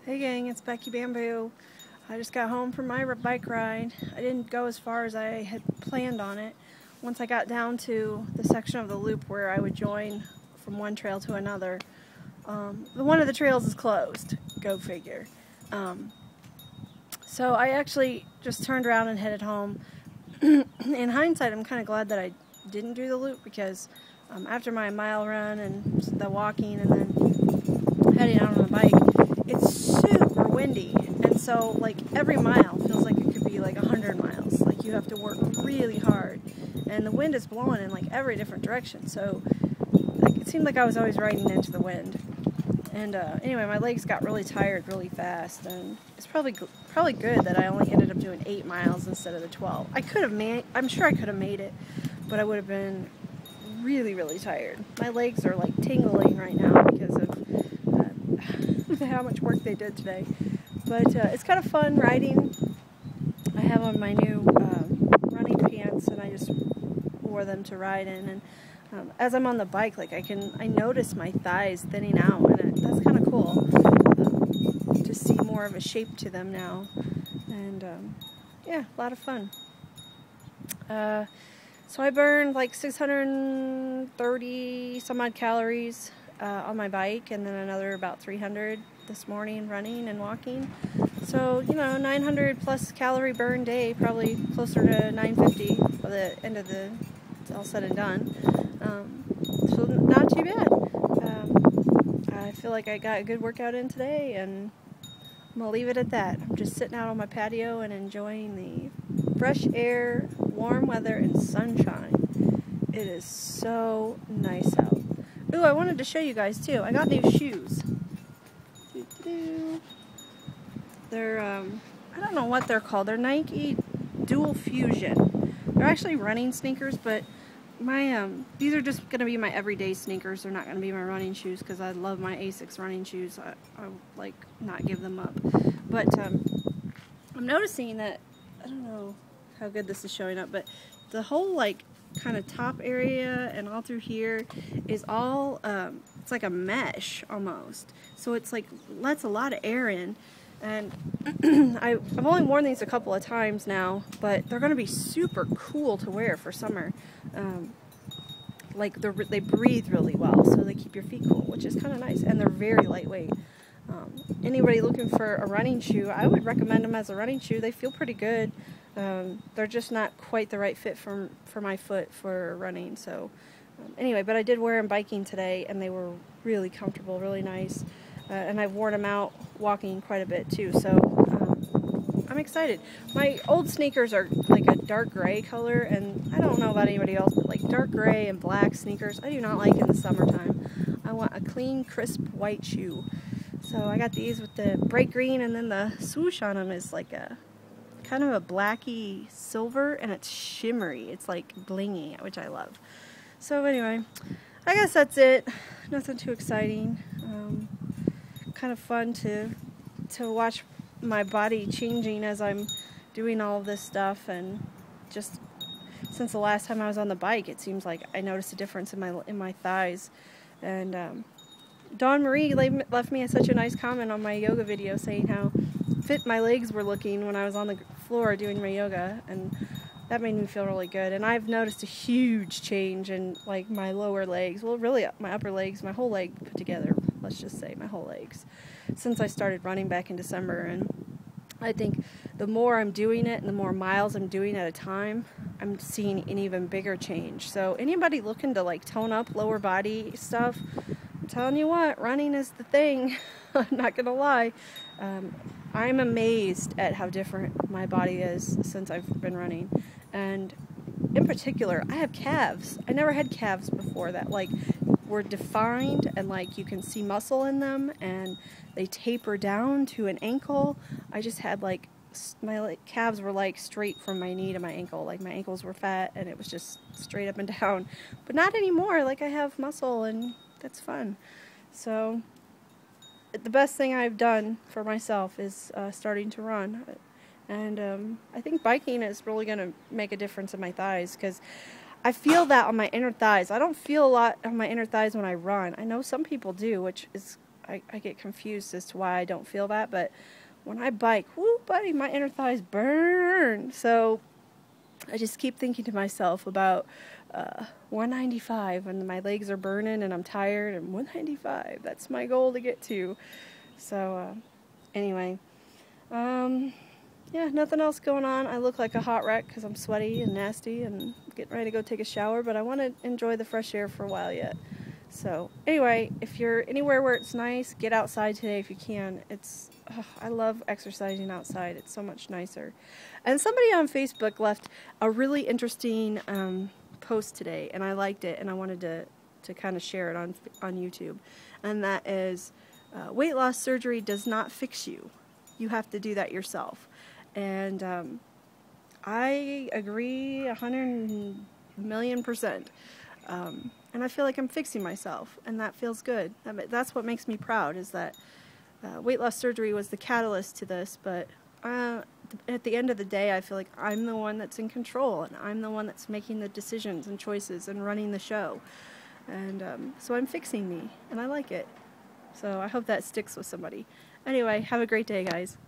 Hey gang, it's Becky Bamboo. I just got home from my bike ride. I didn't go as far as I had planned on it. Once I got down to the section of the loop where I would join from one trail to another, one of the trails is closed. Go figure. So I actually just turned around and headed home. In hindsight, I'm kind of glad that I didn't do the loop because after my mile run and the walking and then heading out on the bike, it's super windy, and so like every mile feels like it could be like 100 miles. Like you have to work really hard, and the wind is blowing in like every different direction. So like it seemed like I was always riding into the wind. And anyway, my legs got really tired really fast, and it's probably good that I only ended up doing 8 miles instead of the 12. I'm sure I could have made it, but I would have been really tired. My legs are like tingling right now because of how much work they did today. But it's kind of fun riding. I have on my new running pants, and I just wore them to ride in. And as I'm on the bike, like I notice my thighs thinning out, and that's kind of cool to see more of a shape to them now. And yeah, a lot of fun. So I burned like 630 some odd calories on my bike, and then another about 300 this morning running and walking. So, you know, 900 plus calorie burn day, probably closer to 950 by the end of it's all said and done. So not too bad. I feel like I got a good workout in today, and I'm going to leave it at that. I'm just sitting out on my patio and enjoying the fresh air, warm weather, and sunshine. It is so nice out. Ooh, I wanted to show you guys too. I got new shoes. They're, I don't know what they're called. They're Nike Dual Fusion. They're actually running sneakers, but these are just going to be my everyday sneakers. They're not going to be my running shoes because I love my Asics running shoes. I like not give them up. But I'm noticing that, I don't know how good this is showing up, but the whole like kind of top area and all through here is all it's like a mesh almost, so it's like lets a lot of air in. And I've only worn these a couple of times now, but they're going to be super cool to wear for summer. Like they breathe really well, so they keep your feet cool, which is kind of nice, and they're very lightweight. Anybody looking for a running shoe, I would recommend them as a running shoe. They feel pretty good. They're just not quite the right fit for my foot for running. So anyway, but I did wear them biking today, and they were really comfortable, really nice. And I've worn them out walking quite a bit too. So I'm excited. My old sneakers are like a dark gray color, and I don't know about anybody else, but like dark gray and black sneakers I do not like in the summertime. I want a clean, crisp white shoe. So I got these with the bright green, and then the swoosh on them is like a kind of a blacky silver, and it's shimmery. It's like blingy, which I love. So anyway, I guess that's it. Nothing too exciting. Kind of fun to watch my body changing as I'm doing all of this stuff, and just since the last time I was on the bike, it seems like I noticed a difference in my thighs. And Dawn Marie left me such a nice comment on my yoga video saying how fit my legs were looking when I was on the floor doing my yoga, and that made me feel really good. And I've noticed a huge change in like my lower legs, well really my upper legs, my whole leg put together, let's just say my whole legs, since I started running back in December. And I think the more I'm doing it and the more miles I'm doing at a time, I'm seeing an even bigger change. So anybody looking to like tone up lower body stuff, I'm telling you what, running is the thing. I'm not gonna lie. I'm amazed at how different my body is since I've been running. And in particular, I have calves. I never had calves before that like were defined and like you can see muscle in them, and they taper down to an ankle. I just had like my calves were like straight from my knee to my ankle. Like my ankles were fat and it was just straight up and down. But not anymore. Like I have muscle, and that's fun. So the best thing I've done for myself is starting to run. And I think biking is really going to make a difference in my thighs, because I feel that on my inner thighs. I don't feel a lot on my inner thighs when I run. I know some people do, which is I get confused as to why I don't feel that, but when I bike, whoo, buddy, my inner thighs burn. So I just keep thinking to myself about 195 and my legs are burning and I'm tired, and 195, that's my goal to get to. So anyway, yeah, nothing else going on. I look like a hot wreck because I'm sweaty and nasty and getting ready to go take a shower, but I want to enjoy the fresh air for a while yet. So anyway, if you're anywhere where it's nice, get outside today if you can. I love exercising outside. It's so much nicer. And somebody on Facebook left a really interesting post today, and I liked it, and I wanted to kind of share it on YouTube. And that is, weight loss surgery does not fix you. You have to do that yourself. And I agree 100,000,000%. And I feel like I'm fixing myself, and that feels good. That's what makes me proud, is that weight loss surgery was the catalyst to this, but at the end of the day, I feel like I'm the one that's in control, and I'm the one that's making the decisions and choices and running the show. And so I'm fixing me, and I like it. So I hope that sticks with somebody. Anyway, have a great day, guys.